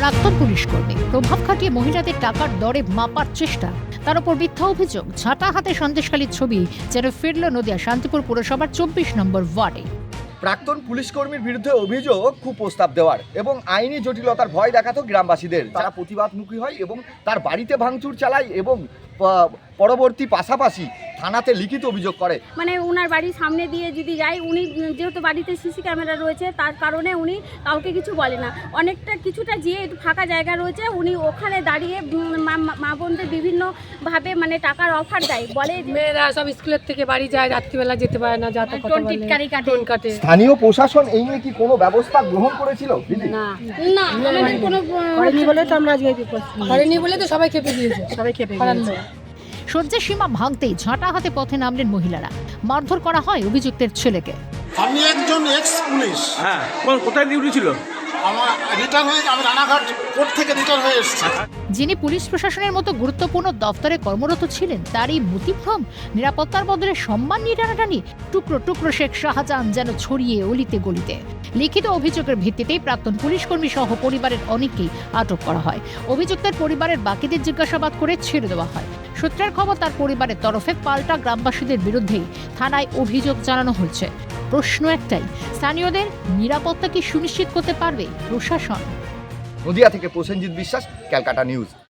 প্রাক্তন পুলিশ কর্মী প্রভাব খাটিয়ে মহিলাদের টাকার দরে মাপার চেষ্টা, তার উপর মিথ্যা অভিযোগ, ঝাঁটা হাতে সন্দেশখালীর ছবি যেন ফিরল নদিয়া শান্তিপুর পুরসভার 24 নম্বর ওয়ার্ডে। প্রাক্তন পুলিশ কর্মীর বিরুদ্ধে অভিযোগ কুপ্রস্তাব দেওয়ার এবং আইনি জটিলতার ভয় দেখাতো গ্রামবাসীদের। তারা প্রতিবাদমুখী হয় এবং তার বাড়িতে ভাঙচুর চালায় এবং পরবর্তী পাশাপাশি থানাতে লিখিত অভিযোগ করে। মানে ওনার বাড়ির সামনে দিয়ে যদি যায়, উনি যেহেতু বাড়িতে সিসি ক্যামেরা রয়েছে তার কারণে উনি কাউকে কিছু বলে না। অনেকটা কিছুটা যে একটু ফাঁকা জায়গা রয়েছে, উনি ওখানে দাঁড়িয়ে মা বোনদের বিভিন্নভাবে মানে টাকার অফার দেয়, বলে মেয়েরা সব স্কুলের থেকে বাড়ি যায়, রাত্রিবেলা যেতে পারে না, যাতে টোন কাটে। স্থানীয় প্রশাসন এই নিয়ে কি কোনো ব্যবস্থা গ্রহণ করেছিল? না আমাদের কোনো করেনি বলে তো আমরা আজকে করেনি বলে তো সবাই খেপে দিয়েছে, সবাই খেপে দিয়েছে। সহ্যের সীমা ভাঙতেই ঝাঁটা হাতে পথে নামলেন মহিলারা। মারধর করা হয় অভিযুক্তের ছেলেকে। আমি একজন এক্স পুলিশ। হ্যাঁ, কোথায় ডিউটি ছিল? আমার রিটার্ন হয়ে, আমি রানাঘাট কোর্ট থেকে রিটার্ন হয়ে এসেছি। যিনি পুলিশ প্রশাসনের মতো গুরুত্বপূর্ণ দফতরে কর্মরত ছিলেন, তারই মতিভ্রম, নিরাপত্তার বদলে সম্মান নিয়ে টানাটানি। টুকরো টুকরো শেখ শাহজাহান যেন ছড়িয়ে অলিতে গলিতে। লিখিত অভিযোগের ভিত্তিতেই প্রাক্তন পুলিশ কর্মী সহ পরিবারের অনেককেই আটক করা হয়। অভিযুক্তের পরিবারের বাকিদের জিজ্ঞাসাবাদ করে ছেড়ে দেওয়া হয়। সূত্রের খবর, তার পরিবারের তরফে পাল্টা গ্রামবাসীদের বিরুদ্ধেই থানায় অভিযোগ জানানো হয়েছে। প্রশ্ন একটাই, স্থানীয়দের নিরাপত্তা কি সুনিশ্চিত করতে পারবে প্রশাসন? নদিয়া থেকে প্রসেনজিৎ বিশ্বাস, ক্যালকাটা নিউজ।